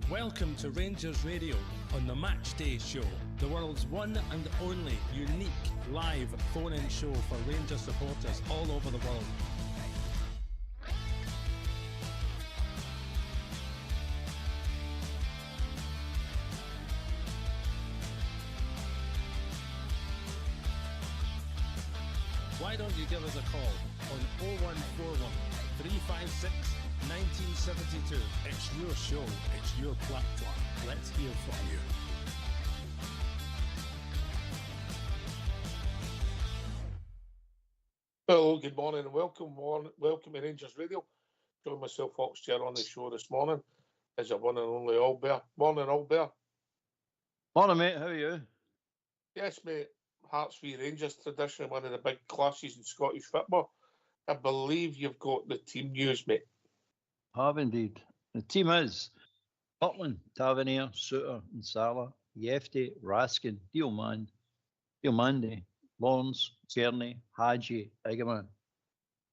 Welcome to Rangers Radio on the Matchday show, the world's one and only unique live phone-in show for Rangers supporters all over the world. Why don't you give us a call on 0141 356 1972. It's your show, it's your platform. Let's hear from you. Hello, good morning and welcome to Rangers Radio. Join myself, Foxchair, on the show this morning as your one and only Albert. Morning, Albert. Morning, mate. How are you? Yes, mate. Hearts v Rangers, traditionally one of the big clashes in Scottish football. I believe you've got the team news, mate. Have indeed. The team is Butland, Tavernier, Suter and Salah, Yefty, Raskin, Diomande, Lawrence, Tierney, Hadji, Igaman.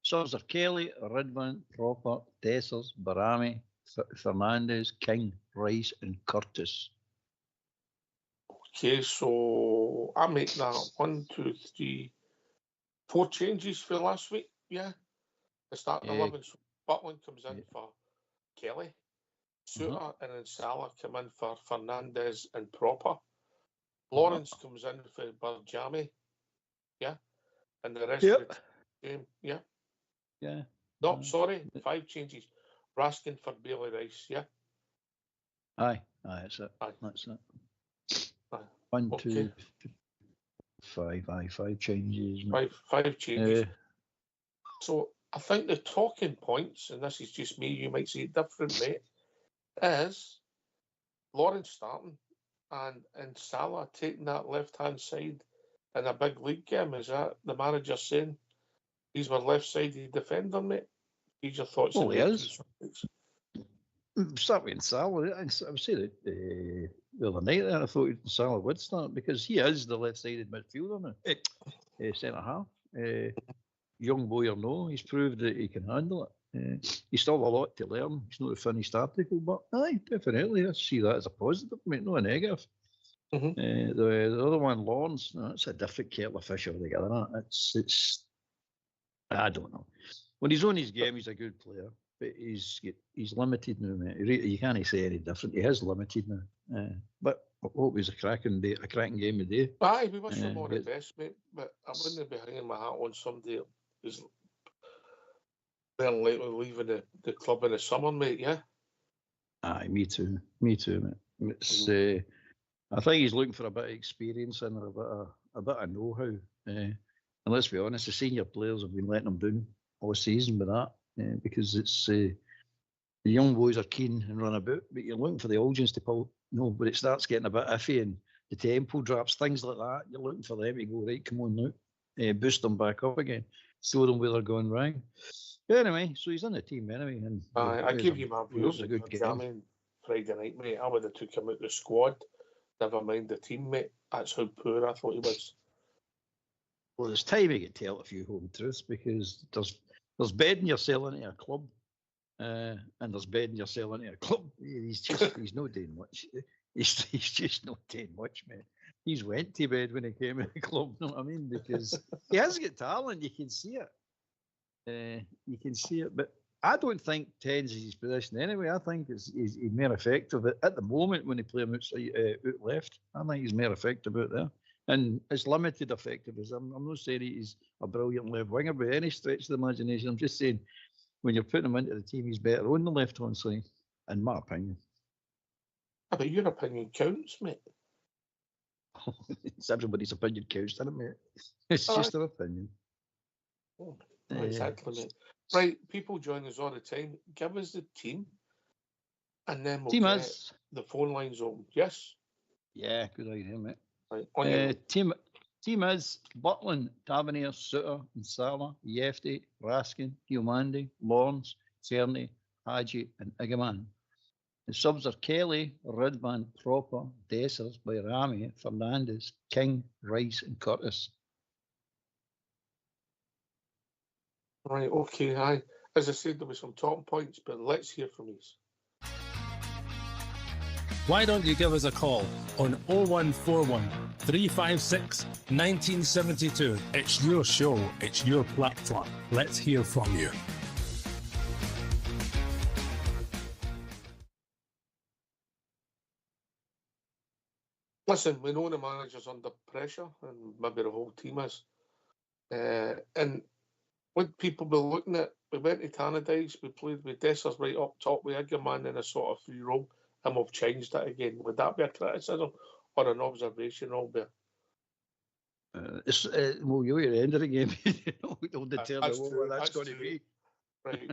Subs are Kelly, Ridvan, Proper, Dessers, Barami, Fernandez, King, Rice and Curtis. Okay, so I make that 1, 2, 3, 4 changes for last week. Yeah, the starting 11. So Butland comes in for Kelly, Suter and then Salah come in for Fernandez and Proper. Lawrence comes in for Barjami, yeah, and the rest of the team, yeah. No, sorry, 5 changes. Raskin for Bailey Rice, yeah. Aye, that's it. That's it. 1, 2, 5. 5 changes. Five changes. So I think the talking points, and this is just me, you might see it different, mate, is Lawrence starting and Salah taking that left-hand side in a big league game. Is that the manager saying these were left-sided defender, mate? These your thoughts? Well, he is. Start with Salah. I was saying it the other night there, I thought Salah would start because he is the left-sided midfielder now. Centre-half. Young boy or no, he's proved that he can handle it. He's still a lot to learn. He's not a finished article, but aye, definitely I see that as a positive, mate, not a negative. The other one, Lawrence, that's a different kettle of fish altogether. It's I don't know. When he's on his game, he's a good player, but he's limited now, mate. You can't say any different. He is limited now. But I hope he's a cracking game of day. Aye, we wish him all the best, mate. But I wouldn't be hanging my hat on somebody who's well likely leaving the club in the summer, mate. Yeah. Aye, me too, mate. It's I think he's looking for a bit of experience and a bit of know-how. And let's be honest, the senior players have been letting him down all season with that because it's the young boys are keen and run about, but you're looking for the audience to pull. No, but it starts getting a bit iffy and the tempo drops, things like that. You're looking for them to go, right, come on now, boost them back up again, show them where they're going wrong. But anyway, so he's in the team anyway. And I give you my views. A good game. Friday night, mate, I would have took him out the squad. Never mind the team, mate. That's how poor I thought he was. Well, there's time to get tell a few home truths because there's bedding you're selling to a club. And there's bedding you're selling to a club. He's not doing much. He's just not doing much, man. He's went to bed when he came to the club, you know what I mean? Because he has got talent, you can see it. But I don't think 10's his position anyway. I think he's more effective at the moment when they play him outside, out left. I think he's more effective out there. And it's limited effectiveness. I'm not saying he's a brilliant left winger by any stretch of the imagination. I'm just saying when you're putting him into the team, he's better on the left-hand side, in my opinion. But your opinion counts, mate. It's everybody's opinion counts, doesn't it, mate? It's just an opinion. Oh, exactly, mate. Right, people join us all the time. Give us the team, and then we'll get the phone lines open. Yes? Yeah, good idea, mate. Right, team is Butland, Tavernier, Suter and Salah, Yefty, Raskin, Diomande, Lawrence, Tierney, Hadji and Igaman. The subs are Kelly, Ridvan, Proper, Dessers, Bayrami, Fernandez, King, Rice and Curtis. Right, okay, aye. As I said, there were some talking points, but let's hear from you. Why don't you give us a call on 0141 356 1972? It's your show, it's your platform. Let's hear from you. Listen, we know the manager's under pressure, and maybe the whole team is. And what people be looking at, we went to Tannadice, we played with Dessers right up top with Iggerman in a sort of free role, and we've changed it again. Would that be a criticism or an observation, Albert? Well, you're at the end of the game. It'll determine That's what true, that's that's going to true. be. Right.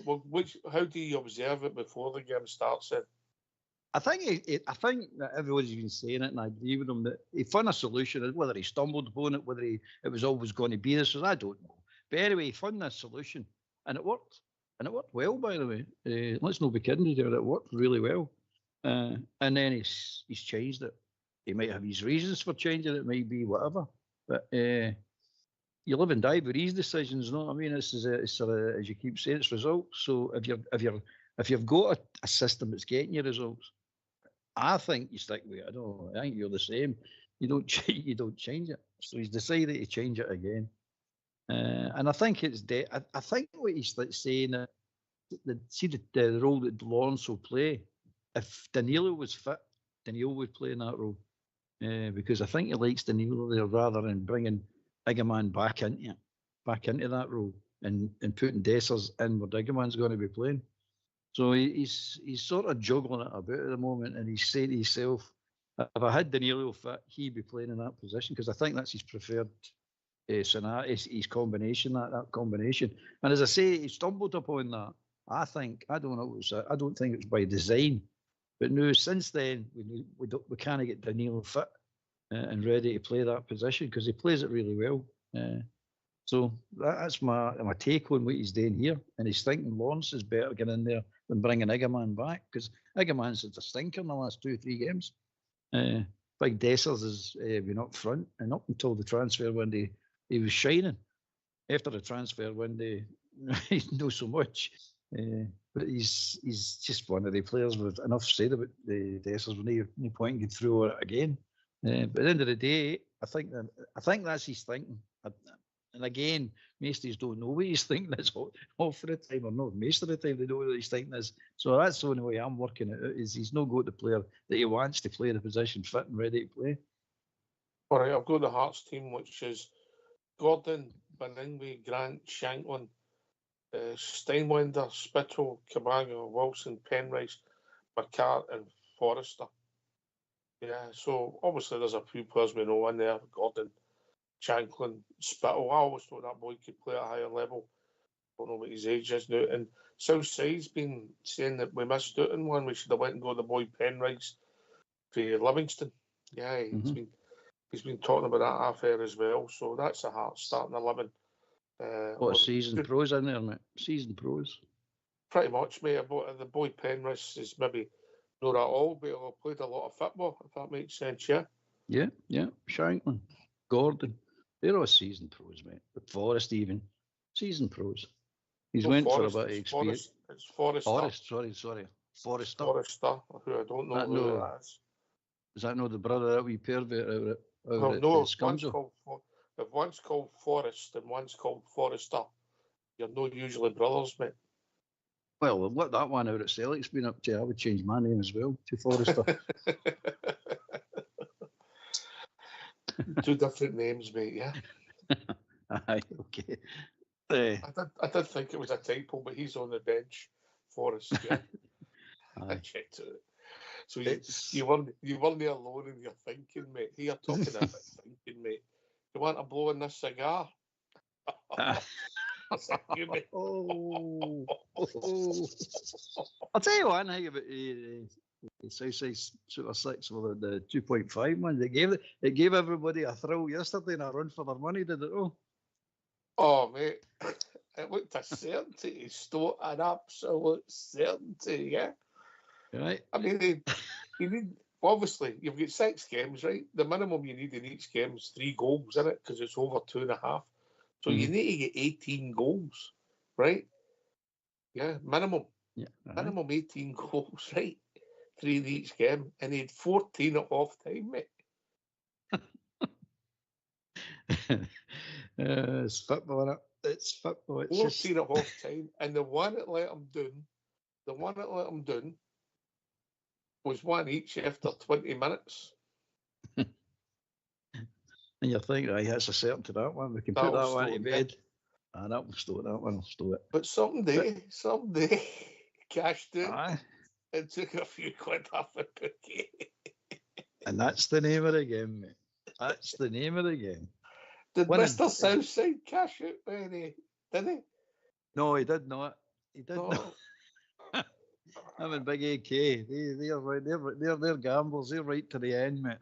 Well, how do you observe it before the game starts then? I think that everyone's been saying it, and I agree with him that he found a solution. Whether he stumbled upon it, whether it was always going to be this, I don't know. But anyway, he found this solution, and it worked. And it worked well, by the way. Let's not be kidding each other. It worked really well. And then he's changed it. He might have his reasons for changing it. It might be whatever. But you live and die with these decisions. You know what I mean? It's as you keep saying, it's results. So if you've got a system that's getting you results, I think you stick with it. I think you're the same. You don't change it. So he's decided to change it again. And I think it's I think what he's saying that the role that Lawrence will play. If Danilo was fit, Danilo would play in that role. Because I think he likes Danilo there rather than bringing Iggerman back into that role and putting Dessers in where Iggerman's going to be playing. So he's sort of juggling it about at the moment, and he's saying to himself, if I had Danilo fit, he'd be playing in that position because I think that's his preferred scenario, his combination, that combination. And as I say, he stumbled upon that. I don't think it's by design, but no. Since then, we can't get Danilo fit and ready to play that position because he plays it really well. So that's my take on what he's doing here, and he's thinking Lawrence is better getting in there than bringing Iggerman back because Iggerman's a stinker in the last 2-3 games. Big Dessers has been up front, and up until the transfer window, he was shining. After the transfer window, he's not so much. But he's just one of the players with enough said about the Dessers. No point in getting through it again. But at the end of the day, I think that's his thinking. And again, Maesties don't know what he's thinking is all for the time, or not most of the time they know what he's thinking is. So that's the only way I'm working it out, is he's not got the player that he wants to play the position fit and ready to play. All right, I've got the Hearts team, which is Gordon, Beningwe, Grant, Shanklin, Steinwender, Spittle, Cabaga, Wilson, Penrice, McCart and Forrester. Yeah, so obviously there's a few players we know in there. Gordon, Shanklin, Spittle. I always thought that boy could play at a higher level. Don't know what his age is now. And Southside's been saying that we missed out on one. We should have went and got the boy Penrice for Livingston. Yeah, he's been talking about that affair as well. So that's a Hearts starting 11. What season pros in there, mate? Season pros. Pretty much, mate. The boy Penrice is maybe not at all, but he'll have played a lot of football, if that makes sense, yeah? Yeah. Shanklin, Gordon, they're all season pros, mate. But Forrest even, season pros. He's went Forrest, for a bit of experience. It's Forrester. Sorry. Forrester, who I don't know who that is. Is that not the brother that we pervert out no, if one's called Forrest and one's called Forrester, you're not usually brothers, mate. Well, what that one out at Celtic's been up to, I would change my name as well to Forrester. 2 different names, mate, yeah? Aye, okay. I did think it was a typo, but he's on the bench, Forrest, yeah? I checked it. So you weren't alone in your thinking, mate. You're talking about thinking, mate. You want to blow in this cigar? I'll tell you one thing about the Southside Super 6 with the 2.5 man. It gave everybody a thrill yesterday and a run for their money, did it all? Oh, mate. It looked a certainty. Stoke, an absolute certainty, yeah? Right. I mean, you need, obviously, you've got 6 games, right? The minimum you need in each game is 3 goals, isn't it? Because it's over 2.5. So you need to get 18 goals, right? Yeah, minimum. Yeah. Minimum 18 goals, right? 3 in each game, and he had 14 at half time, mate. It's football, innit? It's football. It's 14 at half time, and the one that let him down, was one each after 20 minutes. And you're thinking, right, that's a certainty, that one. We can put that one to bed. And that will stow it, that one will stow it. But someday, cashed in Aye. and took a few quid off a cookie. And that's the name of the game, mate. That's the name of the game. Did Mr. Southside cash out, Benny? Did he? No, he did not. He did No. not. I'm in Big AK. They're right. They're gamblers. They're right to the end, mate.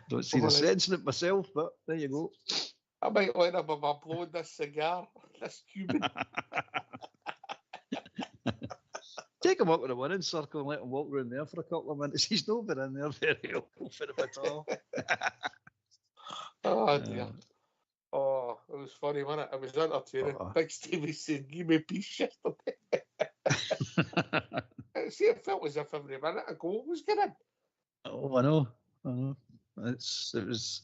Don't see the sense in it myself, but there you go. I might let him have upload this cigar, this Cuban. Take him up to the winning circle and let him walk around there for a couple of minutes. He's not been in there very helpful for him at all. Oh, dear. Oh, it was funny, wasn't it? It was entertaining. Big Stevie said, give me peace yesterday. See, it felt as if every minute a goal was getting. Oh, I know. It was.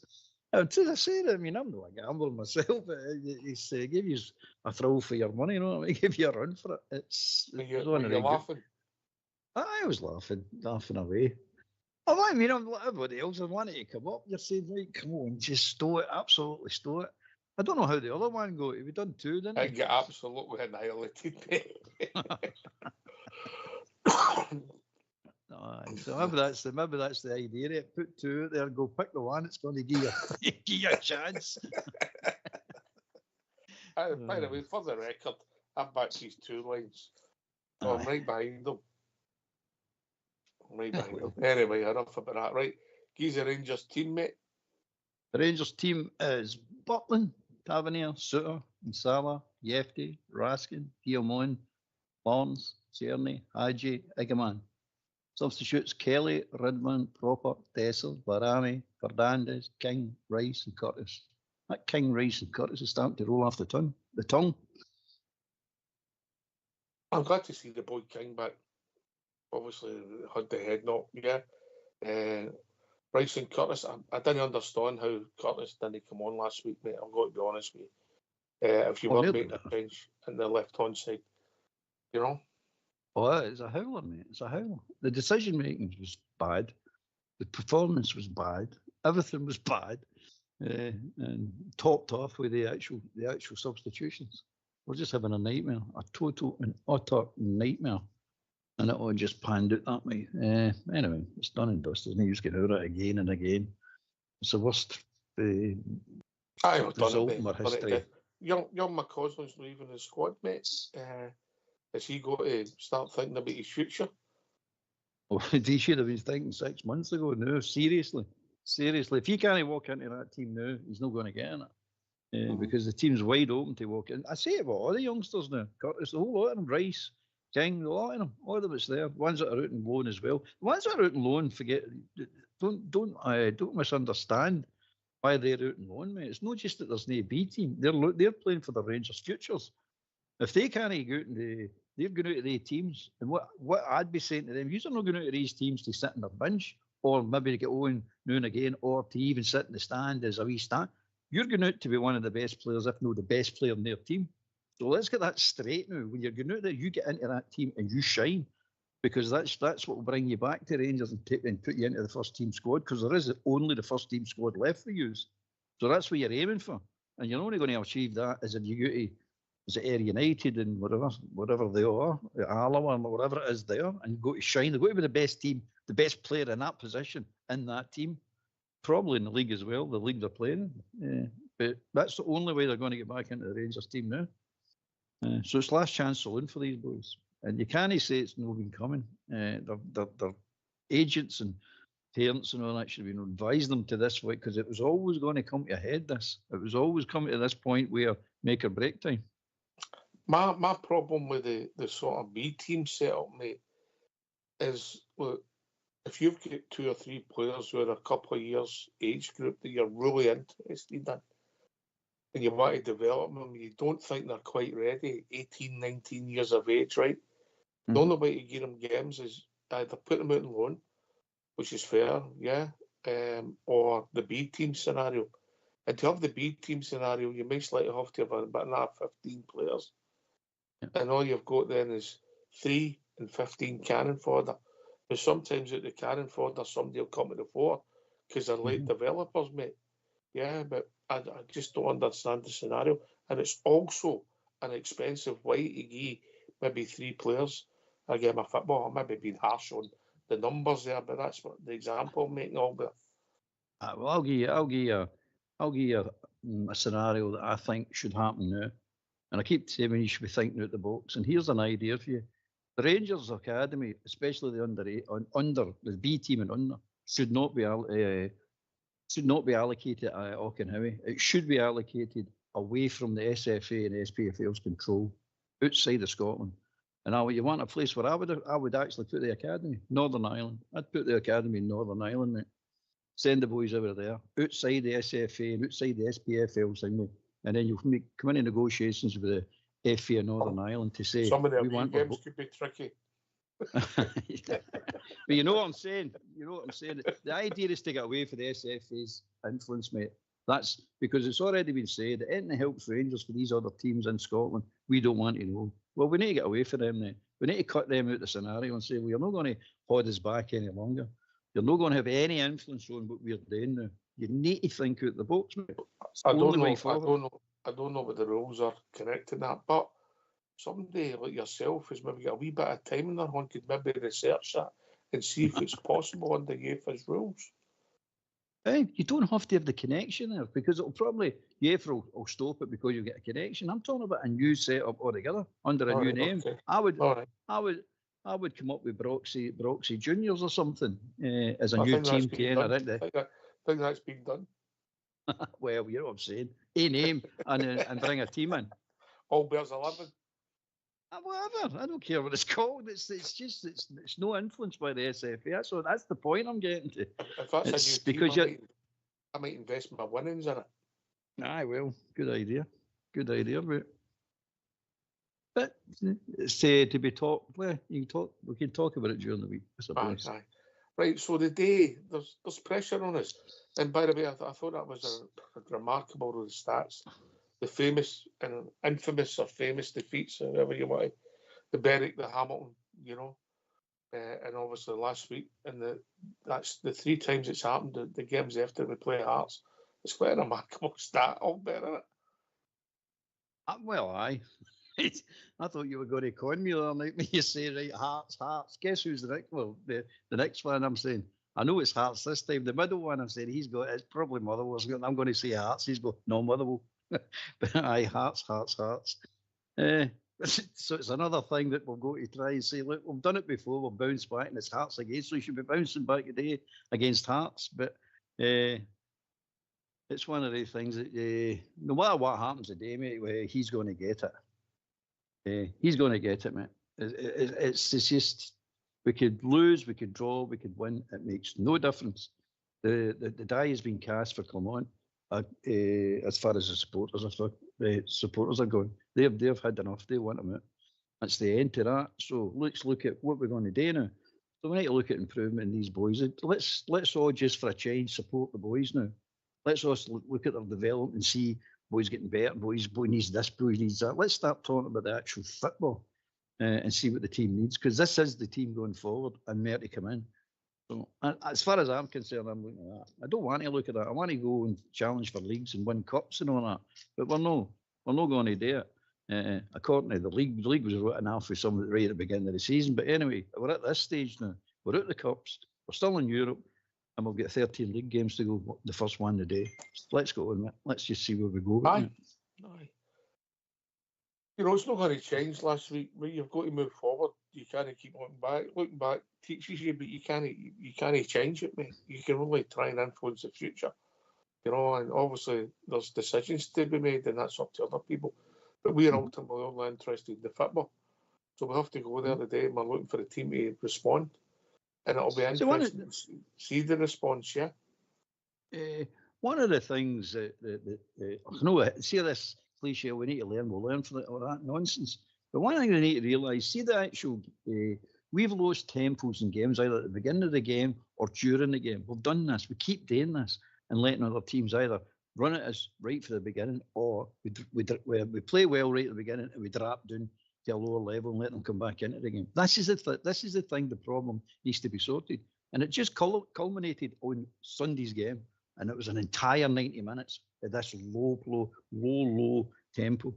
As I said, I mean, I'm not a gambler myself, but he's give you a thrill for your money, you know what I mean? Give you a run for it. Were you laughing? I was laughing away. I mean, I'm like everybody else. I wanted to come up. You're saying, right, come on, just stow it, absolutely stow it. I don't know how the other one got. We done two, didn't we? I get absolutely annihilated. So maybe that's the idea. Put two out there and go pick the one that's going to give you a chance. By the way, for the record, I'm back these 2 lines. So I'm right behind them. Anyway, enough about that. Right, he's a Rangers teammate. The Rangers team is Butland, Tavernier, Suter, Nsala, Yefty, Raskin, Diamond, Barnes, Tierney, Hadji, Igaman. Substitutes Kelly, Ridman, Proper, Dessel, Barami, Fernandez, King, Rice, and Curtis. That King, Rice, and Curtis is starting to roll off the tongue. I'm glad to see the boy King back. Obviously, had the head knock, yeah. Rice and Curtis, I didn't understand how Curtis didn't come on last week, mate. I've got to be honest with you. If you were making a change in the left-hand side, you know? Oh, it's a howler, mate. It's a howler. The decision-making was bad. The performance was bad. Everything was bad. And topped off with the actual substitutions. We're just having a nightmare, a total and utter nightmare. And it all just panned out that way. Anyway, it's done and dusted. And he's getting out of it again and again. It's the worst result in our history. Young McCausland's leaving the squad, mate. Has he got to start thinking about his future? Oh, he should have been thinking 6 months ago. No, seriously. If he can't walk into that team now, he's not going to get in it. Because the team's wide open to walk in. I say it about all the youngsters now. Curtis, the whole lot of them, Rice, King, a lot of them, all of them, it's there. The ones that are out on loan as well. The ones that are out on loan, don't misunderstand why they're out on loan, mate. It's not just that there's no B team. They're playing for the Rangers' futures. If they can't go out they're going out of their teams. And what I'd be saying to them, you're not going out of these teams to sit in their bench, or maybe to get on now and again, or to even sit in the stand as a wee stand. You're going out to be one of the best players, if not the best player in their team. So let's get that straight now. When you're going out there, you get into that team and you shine, because that's what will bring you back to Rangers and put you into the first team squad, because there is only the first team squad left for you. So that's what you're aiming for. And you're only going to achieve that as if you go to, is it Air United and whatever they are, Alloa or whatever it is there, and go to shine. They've got to be the best team, the best player in that position, in that team. Probably in the league as well, the league they're playing. But that's the only way they're going to get back into the Rangers team now. So it's last chance saloon for these boys. And you can't say it's not been coming. Their agents and parents and all that should have been advising them to this way, because it was always going to come to a head, It was always coming to this point where make or break time. My problem with the sort of B team setup, mate, is, look, if you've got 2 or 3 players who are a couple of years age group that you're really interested in, and you want to develop them, you don't think they're quite ready, 18, 19 years of age, right? The only way to get them games is either put them out on loan, which is fair, yeah, or the B team scenario. And to have the B team scenario, you most likely have to have about another 15 players. Yeah. And all you've got then is 3 and 15 cannon fodder. But sometimes at the cannon fodder, somebody will come to the fore because they're late developers, mate. Yeah, but I just don't understand the scenario. And it's also an expensive way to give maybe 3 players a game of football. I maybe being harsh on the numbers there, but that's what the example I'm making, Albert. Well, I'll give you a scenario that I think should happen now. And I keep saying you should be thinking out the box. And here's an idea for you. The Rangers Academy, especially the under the B team and under, should not be allocated at Auchenhowie. It should be allocated away from the SFA and SPFL's control, outside of Scotland. And you want a place where I would actually put the academy, Northern Ireland. I'd put the academy in Northern Ireland, mate. Send the boys over there, outside the SFA and outside the SPFL thing, and then you come into negotiations with the FA of Northern Ireland to say some of the games could be tricky. But you know what I'm saying. The idea is to get away from the SFA's influence, mate. That's because it's already been said that anything helps Rangers for these other teams in Scotland, we don't want to know. Well, we need to get away from them then. We need to cut them out of the scenario and say, well, you're not going to hold us back any longer. You're not going to have any influence on what we're doing now. You need to think out the box, mate. I don't know what the rules are correct in that, but somebody like yourself has maybe got a wee bit of time in their hand, could maybe research that and see if it's possible under UEFA's rules. Hey, you don't have to have the connection there because it'll probably UEFA will stop it because you get a connection. I'm talking about a new setup altogether under a new name. Okay. I would come up with Broxy Juniors or something as a new team to enter into. I think that's been done. Well, you know what I'm saying. A name and bring a team in. All Bears 11. Whatever. I don't care what it's called. It's no influence by the SFA. That's the point I'm getting to. If that's a new team, I might invest my winnings in it. Aye, well, good idea. But it's to be talked. Well, we can talk about it during the week, I suppose. Aye. Right, so the day there's pressure on us, and by the way, I thought that was a remarkable of the stats. The famous and infamous or famous defeats, however you want to, the Berwick, the Hamilton, and obviously last week, and that's the 3 times it's happened. The games after we play Hearts, it's quite a remarkable stat, all better, isn't it? Well, aye. I thought you were going to con me the other night when you say, right, Hearts. Guess who's the next? Well, the next one I'm saying. I know it's Hearts this time. The middle one I'm saying it's probably Motherwell. I'm going to say Hearts. He's going, no, Motherwell. But aye, Hearts. So it's another thing that we'll go to try and say, look, we've done it before. We'll bounce back and it's Hearts again. So you should be bouncing back today against Hearts. But it's one of the things that no matter what happens today, mate, he's going to get it. He's going to get it, mate. It's just, we could lose, we could draw, we could win. It makes no difference. The die has been cast for Clermont as far as the supporters are going. They've had enough. They want them out. That's the end to that. So let's look at what we're going to do now. So we need to look at improvement in these boys. Let's all just for a change support the boys now. Let's also look at their development and see boys getting better, boy needs this, boy needs that. Let's start talking about the actual football and see what the team needs, because this is the team going forward and where to come in. So as far as I'm concerned, I'm looking at that. I don't want to look at that. I want to go and challenge for leagues and win cups and all that. But we're not going to do it. According to the league was written off with some right at the beginning of the season. But anyway, we're at this stage now. We're at the cups. We're still in Europe. And we've got 13 league games to go, the first one today. Let's go on it. Let's just see where we go. Aye. It's not going to change last week. You've got to move forward. You can't keep looking back. Looking back teaches you, but you can't change it, mate. You can only try and influence the future. And obviously there's decisions to be made, and that's up to other people. But we're ultimately only interested in the football. So we have to go there today, and we're looking for a team to respond. And it'll be interesting to see the response, yeah? One of the things see this cliche, we need to learn, we'll learn from it, all that nonsense. But one thing we need to realise, see the actual we've lost tempos in games either at the beginning of the game or during the game. We've done this. We keep doing this and letting other teams either run at us right from the beginning, or we play well right at the beginning and we drop down to a lower level and let them come back into the game. This is the thing. The problem needs to be sorted, and it just culminated on Sunday's game, and it was an entire 90 minutes at this low tempo.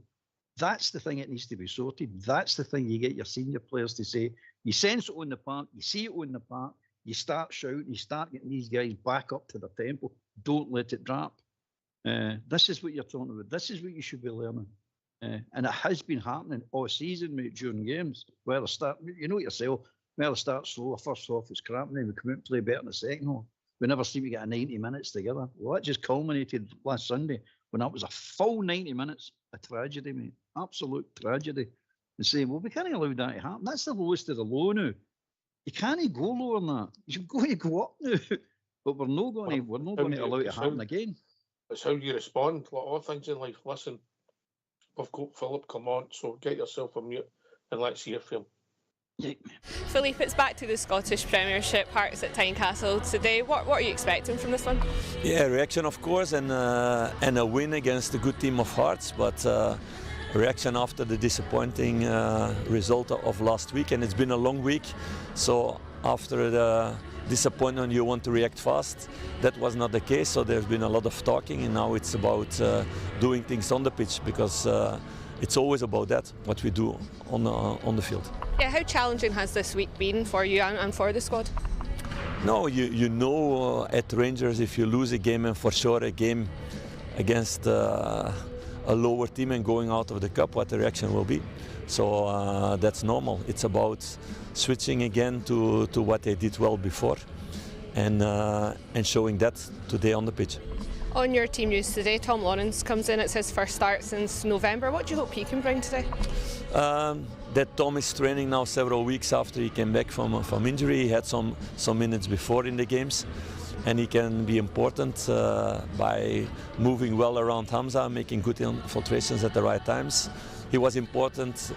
That's the thing that needs to be sorted. That's the thing you get your senior players to say. You sense it on the park, you see it on the park, you start shouting, you start getting these guys back up to their tempo. Don't let it drop. This is what you're talking about. This is what you should be learning. And it has been happening all season, mate, during games. Where they start, you know yourself, where they start slow, the first half was crap, and then we come out and play better in the second half. We never seem to get a 90 minutes together. Well, that just culminated last Sunday when that was a full 90 minutes. A tragedy, mate. Absolute tragedy. And saying, well, we can't allow that to happen. That's the lowest of the low now. You can't go lower than that. You're going to go up now. But we're not going to allow it to happen again. It's how you respond. Like all things in life. Listen, we've got Philip come on, so get yourself a mute and let's hear from him. Yeah. Philippe, it's back to the Scottish Premiership, Hearts at Tynecastle today. What are you expecting from this one? Yeah, reaction of course, and a win against a good team of Hearts, but reaction after the disappointing result of last week, and it's been a long week, so after the disappointment you want to react fast. That was not the case, so there's been a lot of talking, and now it's about doing things on the pitch, because it's always about that, what we do on the field. Yeah, how challenging has this week been for you and for the squad? No, you know at Rangers, if you lose a game, and for sure a game against a lower team and going out of the cup, what the reaction will be. So that's normal. It's about switching again to what they did well before, and showing that today on the pitch. On your team news today, Tom Lawrence comes in. It's his first start since November. What do you hope he can bring today? That Tom is training now several weeks after he came back from injury. He had some minutes before in the games, and he can be important by moving well around Hamza, making good infiltrations at the right times. He was important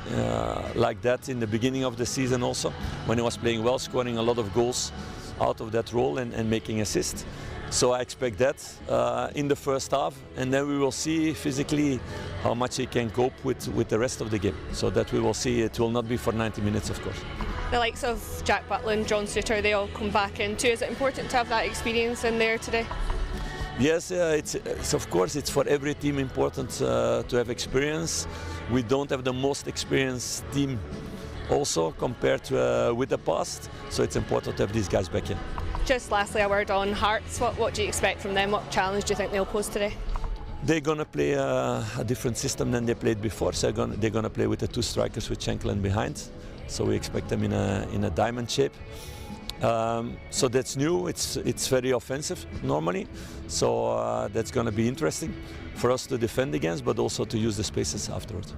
like that in the beginning of the season also, when he was playing well, scoring a lot of goals out of that role and making assists. So I expect that in the first half, and then we will see physically how much he can cope with the rest of the game. So that we will see. It will not be for 90 minutes, of course. The likes of Jack Butland, John Suter, they all come back in too. Is it important to have that experience in there today? Yes, it's of course it's for every team important to have experience. We don't have the most experienced team also compared to with the past, so it's important to have these guys back in. Just lastly, a word on Hearts. What do you expect from them? What challenge do you think they'll pose today? They're going to play a different system than they played before. So they're going to play with the two strikers with Schenkel behind. So we expect them in a diamond shape. So that's new. It's very offensive normally. So that's going to be interesting for us to defend against, but also to use the spaces afterwards.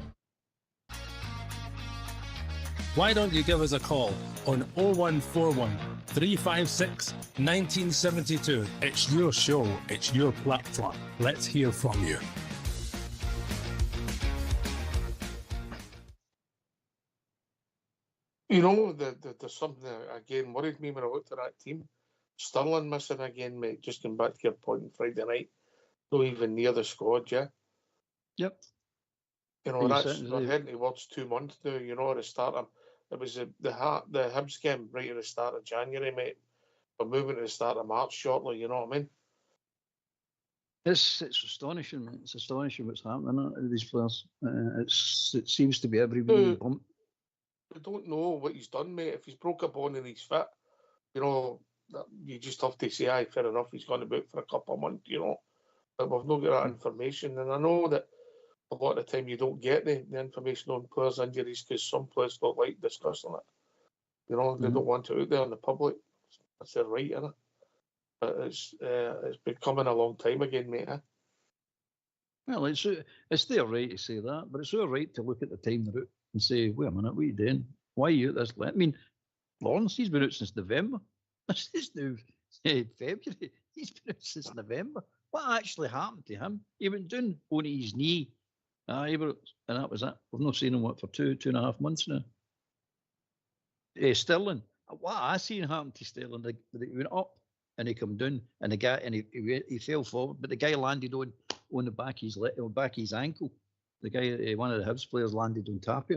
Why don't you give us a call on 0141 356 1972? It's your show, it's your platform. Let's hear from you. You know, there's something that again worried me when I looked at that team. Sterling missing again, mate. Just going back to your point on Friday night. Not even near the squad, yeah? Yep. You know, we're heading towards 2 months now, you know, at the start. It was the Hibs game right at the start of January, mate. We're moving to the start of March shortly, you know what I mean? It's astonishing, mate. It's astonishing what's happening to these players. It seems to be every wee bump. I don't know what he's done, mate. If he's broke a bone and he's fit, you know, you just have to say, aye, fair enough, he's gone to book for a couple of months, you know. But we've not got that information. And I know that a lot of the time you don't get the information on players' injuries because some players don't like discussing it. You know, they don't want it out there in the public. That's their right, innit? But it's becoming a long time again, mate. Eh? Well, it's their right to say that, but it's our right to look at the time they're out and say, wait a minute, what are you doing? Why are you at this? I mean, Lawrence, he's been out since November. This is now February. He's been out since November. What actually happened to him? He went down on his knee. And that was it. We've not seen him for 2.5 months now. Sterling. What I seen happen to Sterling, he went up and he come down, and the guy he fell forward, but the guy landed on the back of his ankle. The guy, one of the Hibs players, landed on top of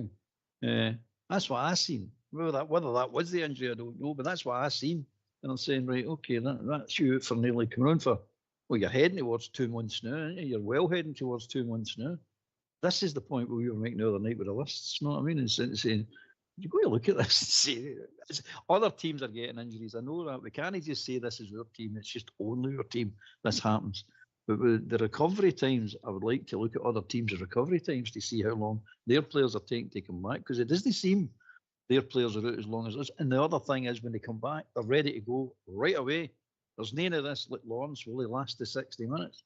him. That's what I seen. Whether that was the injury, I don't know, but that's what I seen. And I'm saying, right, okay, that's you out for nearly coming on for. Well, you're heading towards 2 months now, aren't you? You're well heading towards 2 months now. This is the point where we were making the other night with the lists. You know what I mean? And saying, you've got to look at this and say, other teams are getting injuries. I know that. We can't just say this is our team. It's just only our team this happens. But with the recovery times, I would like to look at other teams' recovery times to see how long their players are taking to come back, because it doesn't seem their players are out as long as us. And the other thing is, when they come back, they're ready to go right away. There's none of this like Lawrence will only last the 60 minutes.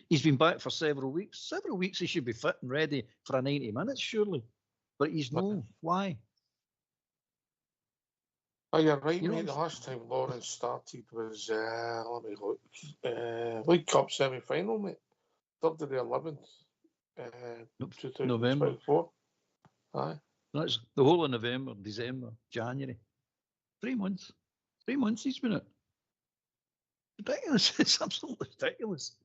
He's been back for several weeks. Several weeks he should be fit and ready for a 90 minutes, surely. But he's no. Why? Oh, you're right, mate. The last time Lawrence started was, let me look, League Cup semi-final, mate. 3rd of the 11th, 2024. Aye. That's the whole of November, December, January. 3 months. 3 months he's been out. Ridiculous. It's absolutely ridiculous.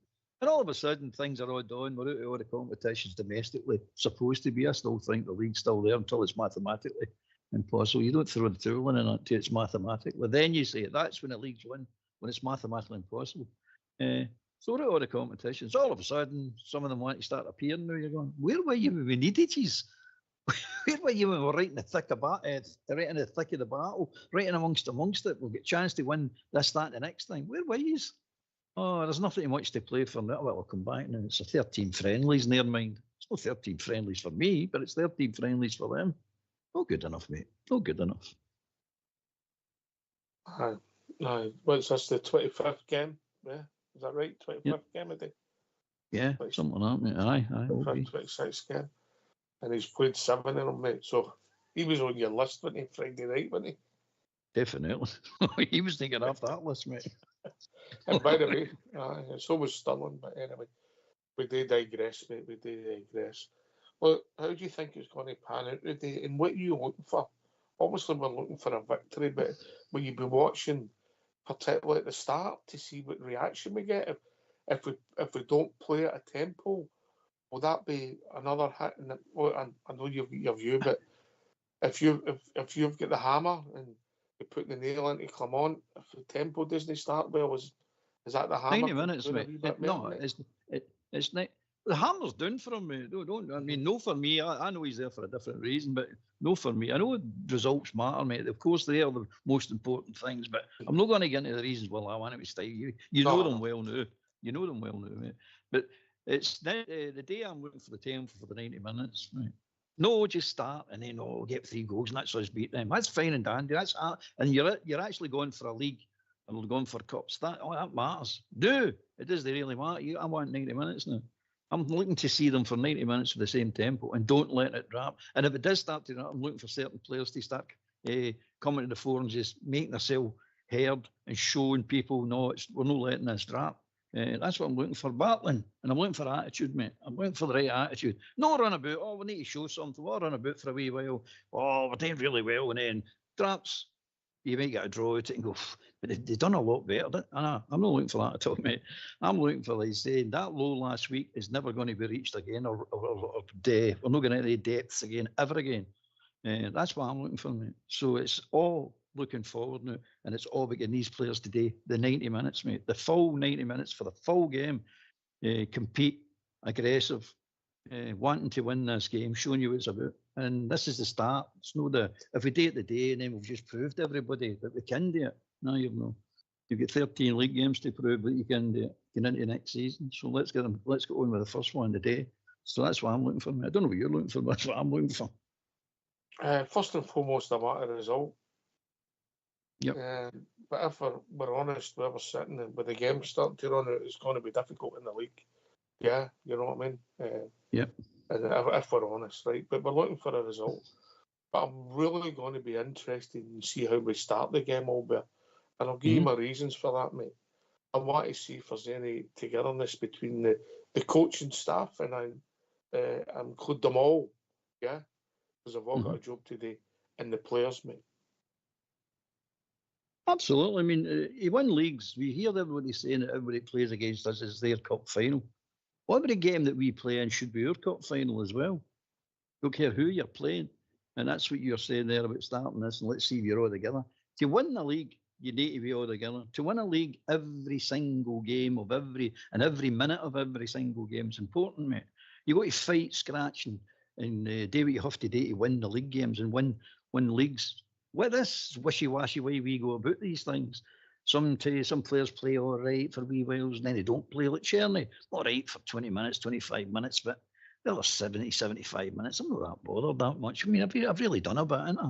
And all of a sudden, things are all done. We're out of all the competitions domestically. Supposed to be. I still think the league's still there until it's mathematically impossible. You don't throw the towel in until it's mathematically. Then you say that's when the league's won, when it's mathematically impossible. So we're out of all the competitions. All of a sudden, some of them want to start appearing now. You're going, where were you when we needed you? Where were you when we were right in the thick of right in the thick of the battle, right in amongst it? We'll get a chance to win this, that, and the next thing. Where were you? Oh, there's nothing much to play for now. Well, I'll come back now. It's a 13 friendlies, near mind. It's not 13 friendlies for me, but it's 13 friendlies for them. Not good enough, mate. Not good enough. Aye. What's this, the 25th game? Yeah, is that right? 25th game a day? Yeah, something like that, mate. Aye. 26th game. And he's played 7 of them, mate. So he was on your list, wasn't he, Friday night, wasn't he? Definitely. He was taken off that list, mate. And by the way, so was Sterling, but anyway, we do digress, mate. We do digress. Well, how do you think it's going to pan out today? And what are you looking for? Obviously, we're looking for a victory, but will you be watching, particularly at the start, to see what reaction we get? If we don't play at a tempo, will that be another hit? And I know you've got your view, but if you've got the hammer and you put the nail into Clermont, if the tempo doesn't start well, is that the hammer? 90 minutes, mate. It's not. The hammer's down for him, mate. I mean, no for me. I know he's there for a different reason, but no for me. I know results matter, mate. Of course, they are the most important things, but I'm not going to get into the reasons, well, I want him to stay. You know them well now. You know them well now, mate. But it's the day I'm looking for the tempo for the 90 minutes, right? No, just start and then get 3 goals and that's us beat them. That's fine and dandy. And you're actually going for a league and going for cups. That matters. No, it doesn't really matter. I want 90 minutes now. I'm looking to see them for 90 minutes with the same tempo and don't let it drop. And if it does start to drop, I'm looking for certain players to start coming to the fore and just making themselves heard and showing people, no, we're not letting this drop. That's what I'm looking for, battling. And I'm looking for attitude, mate. I'm looking for the right attitude. Not run about, we need to show something. We'll run about for a wee while. We're doing really well. And then drops, you might get a draw at it and go, but they've done a lot better. I'm not looking for that at all, mate. I'm looking for, like saying, that low last week is never going to be reached again or we're not going to any depths again, ever again. That's what I'm looking for, mate. So it's all looking forward now, and it's all about getting these players today, the 90 minutes, mate. The full 90 minutes for the full game. Compete, aggressive, wanting to win this game, showing you what it's about. And this is the start. It's not if we do it today and then we've just proved to everybody that we can do it. No, you've got 13 league games to prove that you can do it. Get into next season. So let's get on with the first one today. So that's what I'm looking for, mate. I don't know what you're looking for, but that's what I'm looking for. First and foremost, I want a result. Yep. But if we're honest, where we're sitting with the game starting to run, it's going to be difficult in the league. Yeah, you know what I mean? Yep. If we're honest, right? But we're looking for a result. But I'm really going to be interested in see how we start the game, Albert. And I'll give you my reasons for that, mate. I want to see if there's any togetherness between the coaching staff, and I include them all, yeah? Because they've all got a job today. and the players, mate. Absolutely. I mean, he won leagues. We hear everybody saying that everybody plays against us is their cup final. Well, every game that we play in should be our cup final as well. Don't care who you're playing. And that's what you're saying there about starting this and let's see if you're all together. To win the league, you need to be all together. To win a league, every single game of every minute of every single game is important, mate. You got to fight, scratch, and do what you have to do to win the league games and win leagues. With this wishy-washy way we go about these things, some players play all right for wee whiles and then they don't play, like Cherny. All right for 20 minutes, 25 minutes, but the other 70, 75 minutes, I'm not that bothered that much. I mean, I've really done a bit, ain't I?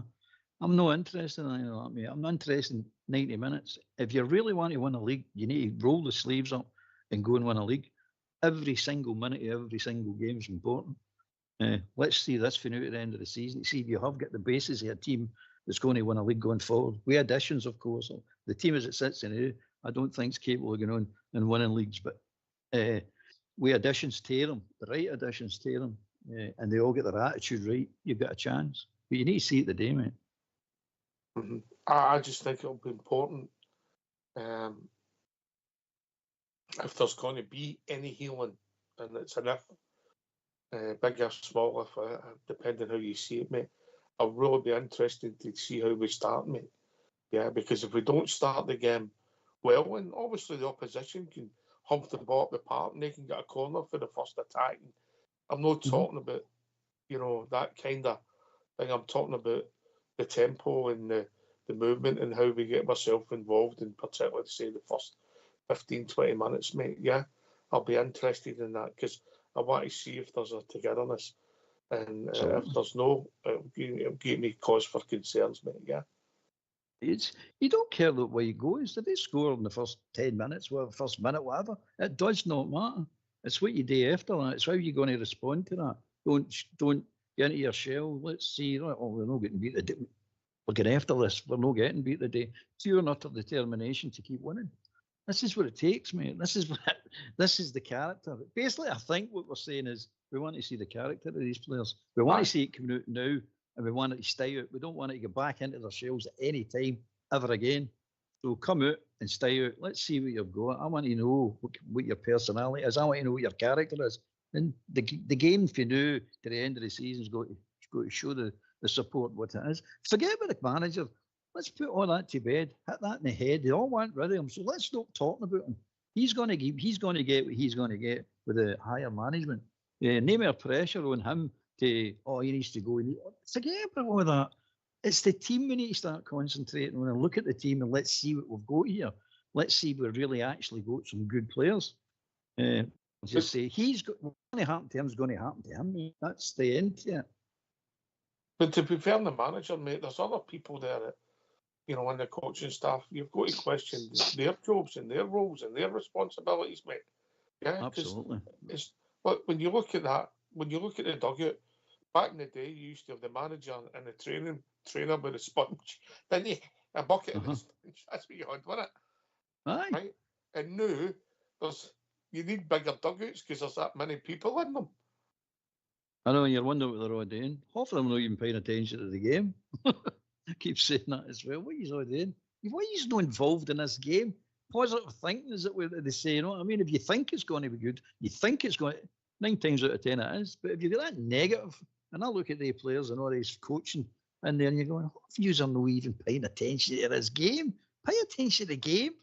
I'm not interested in anything like that, mate. I'm not interested in 90 minutes. If you really want to win a league, you need to roll the sleeves up and go and win a league. Every single minute of every single game is important. Let's see this fin out at the end of the season. See if you have got the basis of a team that's going to win a league going forward. We additions, of course. The team as it sits in here, I don't think it's capable of going on and winning leagues, but we additions tear them, the right additions tear them, and they all get their attitude right. You've got a chance. But you need to see it the day, mate. Mm-hmm. I just think it'll be important if there's going to be any healing, and it's an if, big or small, if depending how you see it, mate. I'll really be interested to see how we start, mate. Yeah, because if we don't start the game well, and obviously the opposition can hump the ball up the park and they can get a corner for the first attack. I'm not talking about, that kind of thing. I'm talking about the tempo and the movement and how we get ourselves involved in particularly, say, the first 15, 20 minutes, mate. Yeah, I'll be interested in that because I want to see if there's a togetherness. And if there's no, it'll give me cause for concerns, mate. Yeah. You don't care that way it goes. Did they score in the first 10 minutes, or first minute, whatever? It does not matter. It's what you do after that. It's how you're going to respond to that. Don't get into your shell. Let's see. Oh, we're not getting beat the day. We're getting after this. We're not getting beat the day. It's your utter determination to keep winning. This is what it takes, mate. This is the character. Basically, I think what we're saying is we want to see the character of these players. We want to see it coming out now, and we want it to stay out. We don't want it to go back into their shells at any time ever again. So come out and stay out. Let's see what you've got. I want to know what your personality is. I want to know what your character is. And the game for now to the end of the season is going to show the support what it is. Forget about the manager. Let's put all that to bed. Hit that in the head. They all want rid of him. So let's stop talking about him. He's going to get what he's going to get with the higher management. No more pressure on him to, he needs to go. Forget about all that. It's the team we need to start concentrating on and look at the team and let's see what we've got here. Let's see if we really actually got some good players. Just say, what's going to happen to him is going to happen to him. That's the end to it. But to be fair, the manager, mate, there's other people there that, in the coaching staff, you've got to question their jobs and their roles and their responsibilities, mate. Yeah, absolutely. But when you look at that, when you look at the dugout, back in the day, you used to have the manager and the trainer with a sponge, didn't you? A bucket and a sponge. That's what you had, wasn't it? Aye. Right? And now, you need bigger dugouts because there's that many people in them. I know, and you're wondering what they're all doing. Half of them are not even paying attention to the game. I keep saying that as well. What are you all doing? Why are you not involved in this game? Positive thinking is it what they say, you know what I mean? If you think it's going to be good, you think it's going to, 9 times out of 10 it is. But if you've got that negative, and I look at the players and all these coaching, and then you're going, if you are not even paying attention to this game, pay attention to the game.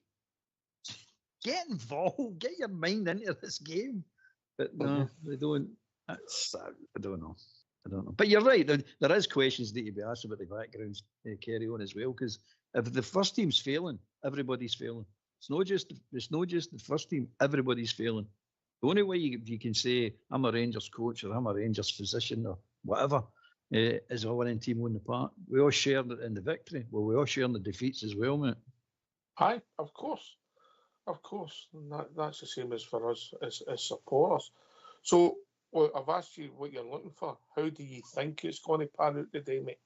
Get involved. Get your mind into this game. But no, they don't. I don't know. But you're right. There is questions that need to be asked about the backgrounds carry on as well. Because if the first team's failing, everybody's failing. It's not just the first team. Everybody's failing. The only way you can say I'm a Rangers coach or I'm a Rangers physician or whatever is a winning team on the part. We all share in the victory. Well, we all share in the defeats as well, mate. Aye, of course. And that's the same as for us as supporters. So, I've asked you what you're looking for. How do you think it's going to pan out today, mate?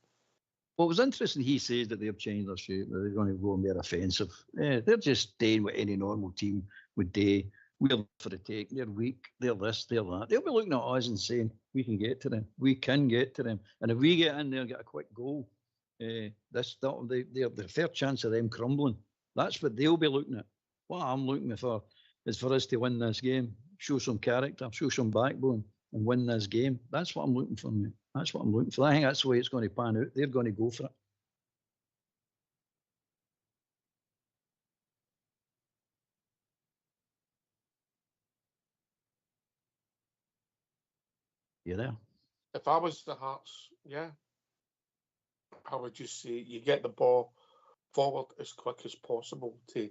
Well, it was interesting he says that they've changed their shape. They're going to go more offensive. They're just doing what any normal team would do. We're for the take. They're weak. They're this, they're that. They'll be looking at us and saying, we can get to them. We can get to them. And if we get in there and get a quick goal, There's a fair chance of them crumbling. That's what they'll be looking at. What I'm looking for is for us to win this game, show some character, show some backbone, and win this game. That's what I'm looking for, mate. That's what I'm looking for. I think that's the way it's going to pan out. They're going to go for it. You there? If I was the Hearts, yeah, I would just say you get the ball forward as quick as possible to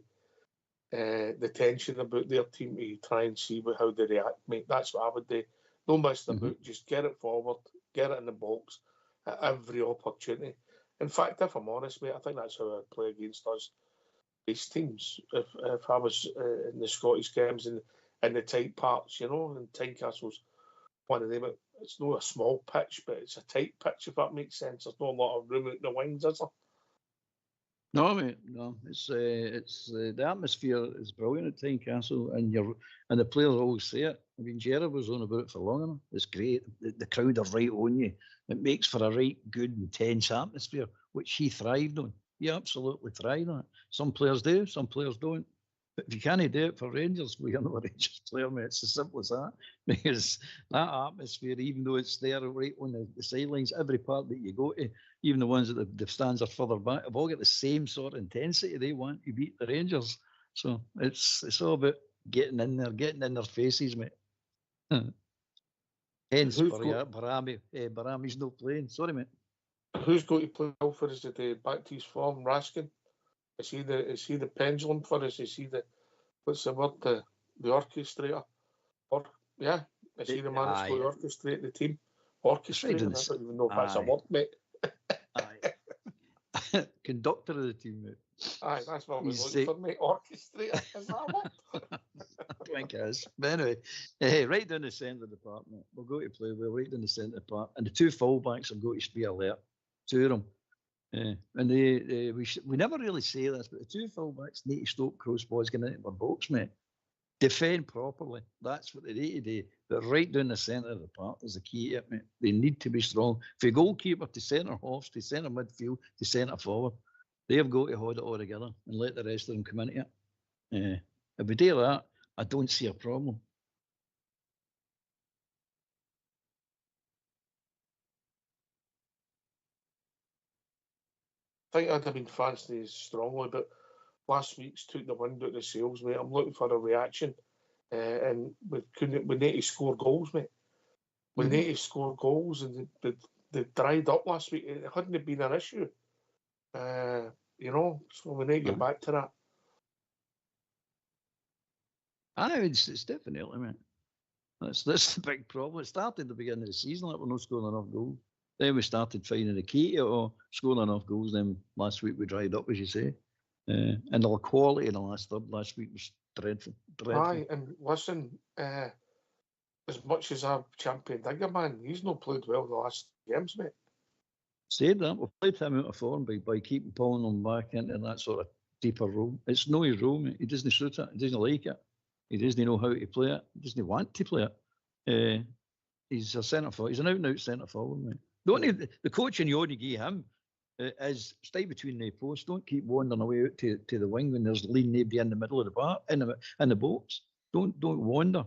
the tension about their team, to try and see how they react, mate. That's what I would do. Don't miss the boot. Just get it forward, get it in the box at every opportunity. In fact, if I'm honest, mate, I think that's how I'd play against us, these teams. If I was in the Scottish games and in the tight parts, you know, and Tynecastle's one of them. It's not a small pitch, but it's a tight pitch, if that makes sense. There's not a lot of room out the wings, is there? No, mate, no. It's the atmosphere is brilliant at Tynecastle, and the players always say it. I mean, Gerard was on about it for long enough. It's great. The crowd are right on you. It makes for a right good, intense atmosphere, which he thrived on. He absolutely thrived on it. Some players do, some players don't. But if you can't do it for Rangers, well, you're not a Rangers player, mate. It's as simple as that. Because that atmosphere, even though it's there right on the sidelines, every part that you go to, even the ones that the stands are further back, have all got the same sort of intensity. They want to beat the Rangers. So it's all about getting in there, getting in their faces, mate. Hence, Barami's not playing. Sorry, mate. Who's going to play well for us today? Back to his form, Raskin? Is he the pendulum for us? Is he the, what's the word, the orchestrator? Is he the man that's going to orchestrate the team? Orchestrate? I don't even know if that's a word, mate. Conductor of the team, mate. Aye, that's what I was looking for, mate. Orchestrator. Is that a word? I think it is. But anyway, right down the centre of the park, mate. We'll go to play. We're right down the centre of the park. And the two fullbacks are going to be alert. Two of them. And we never really say this, but the two fullbacks need to stop crossboys getting into their box, mate. Defend properly. That's what they need to do. But right down the centre of the park is the key to it, mate. They need to be strong. For goalkeeper to centre halves, to centre midfield, to centre forward, they've got to hold it all together and let the rest of them come into it. If we do that, I don't see a problem. I think I'd have been fancying strongly, but last week's took the wind out of the sails, mate. I'm looking for a reaction, and we need to score goals, mate. We need to score goals, and they dried up last week. It hadn't been an issue, you know. So we need to get back to that. It's definitely, mate. That's the big problem. It started at the beginning of the season, like we're not scoring enough goals. Then we started finding the key to scoring enough goals. Then last week we dried up, as you say. And the quality in the last week was dreadful. Aye, and listen, as much as I've championed Digger, man, he's not played well the last games, mate. Said that, we've played him out of form by keeping pulling him back into that sort of deeper role. It's no his role, mate. He doesn't suit it. He doesn't like it. He doesn't know how to play it. He doesn't want to play it. He's a centre forward. He's an out-and-out centre forward, mate. The coaching you only give him is stay between the posts. Don't keep wandering away out to the wing when there's lean nobody in the middle of the bar in the box. Don't wander.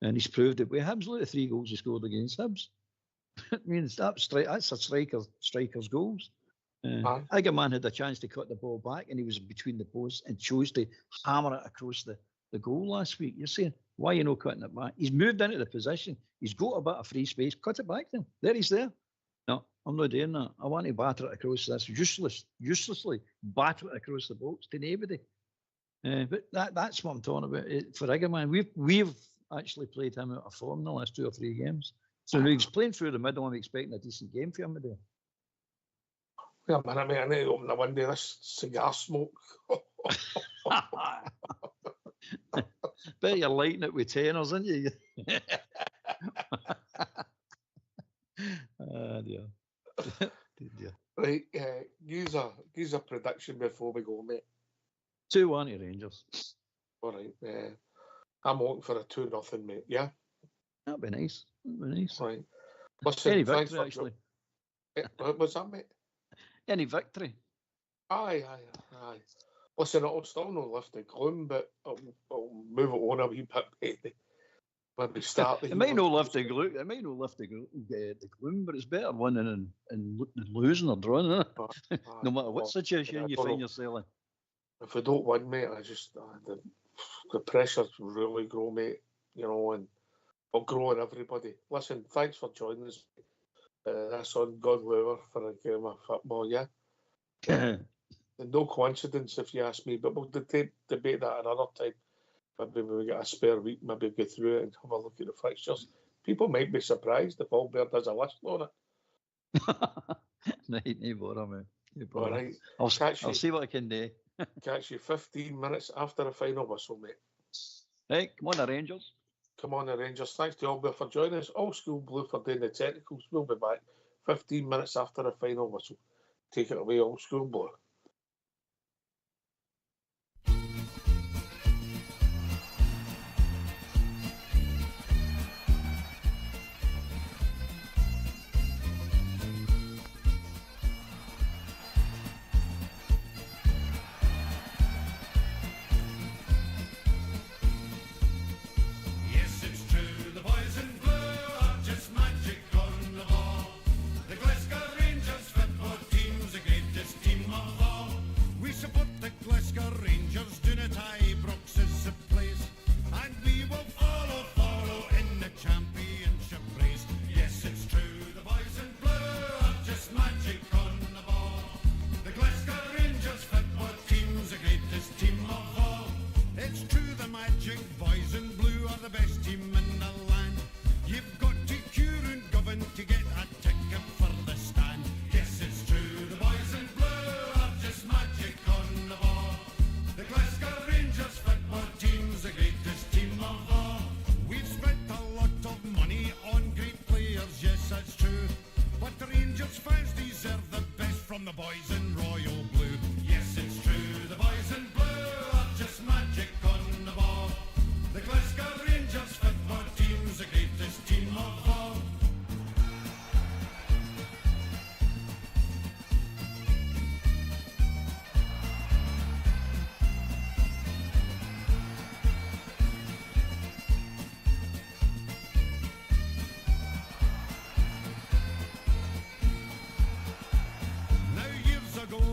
And he's proved it with Hibs. Look at the 3 goals he scored against Hibs. I mean, that's a striker's goals. Igaman had a chance to cut the ball back, and he was between the posts and chose to hammer it across the goal last week. You're saying, why are you not cutting it back? He's moved into the position. He's got a bit of free space. Cut it back to him. There he's there. No, I'm not doing that. I want to batter it across this uselessly batter it across the box to nobody. But that's what I'm talking about. For Igaman, we've actually played him out of form in the last 2 or 3 games. So now he's playing through the middle. I'm expecting a decent game for him today. Wait a minute, mate. I need to open the window. This cigar smoke. Bet you're lighting it with tenors, aren't you? Dear. Right, use a prediction before we go, mate. 2-1 to Rangers. All right, I'm looking for a 2-0, mate. Yeah, that'd be nice. Right. Listen, Any thanks victory, for actually. What's that, mate? Any victory? Aye. Listen, it'll still not lift the gloom, but it'll move it on a wee bit. Maybe start the. It might not lift the gloom. It might not lift the gloom, but it's better winning and losing or drawing, isn't it? No matter what situation you find yourself in. If we don't win, mate, the pressure's really grow, mate. You know, and it'll grow on everybody. Listen, thanks for joining us. That's on God Weather for a game of football, yeah. No coincidence, if you ask me, but we'll debate that another time. Maybe when we get a spare week, maybe go through it and have a look at the fixtures. People might be surprised if Albert does a list on it. No bother, man. All right. I'll see what I can do. Catch you 15 minutes after the final whistle, mate. Right, come on, the Rangers. Come on, the Rangers. Thanks to Albert for joining us. All School Blue for doing the technicals. We'll be back 15 minutes after the final whistle. Take it away, All School Blue.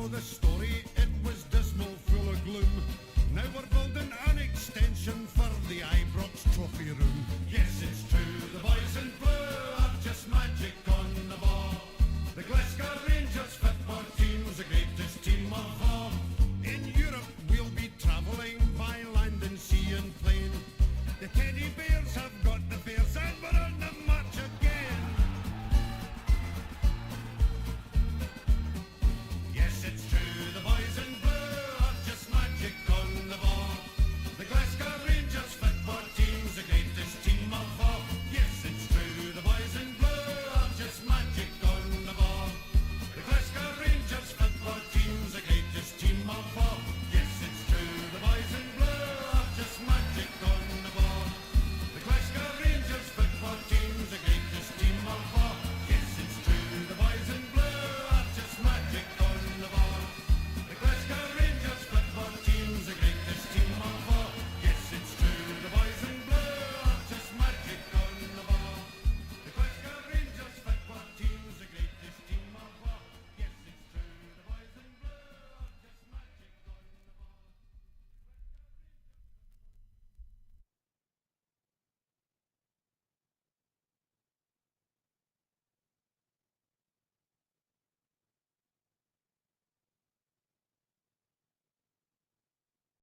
The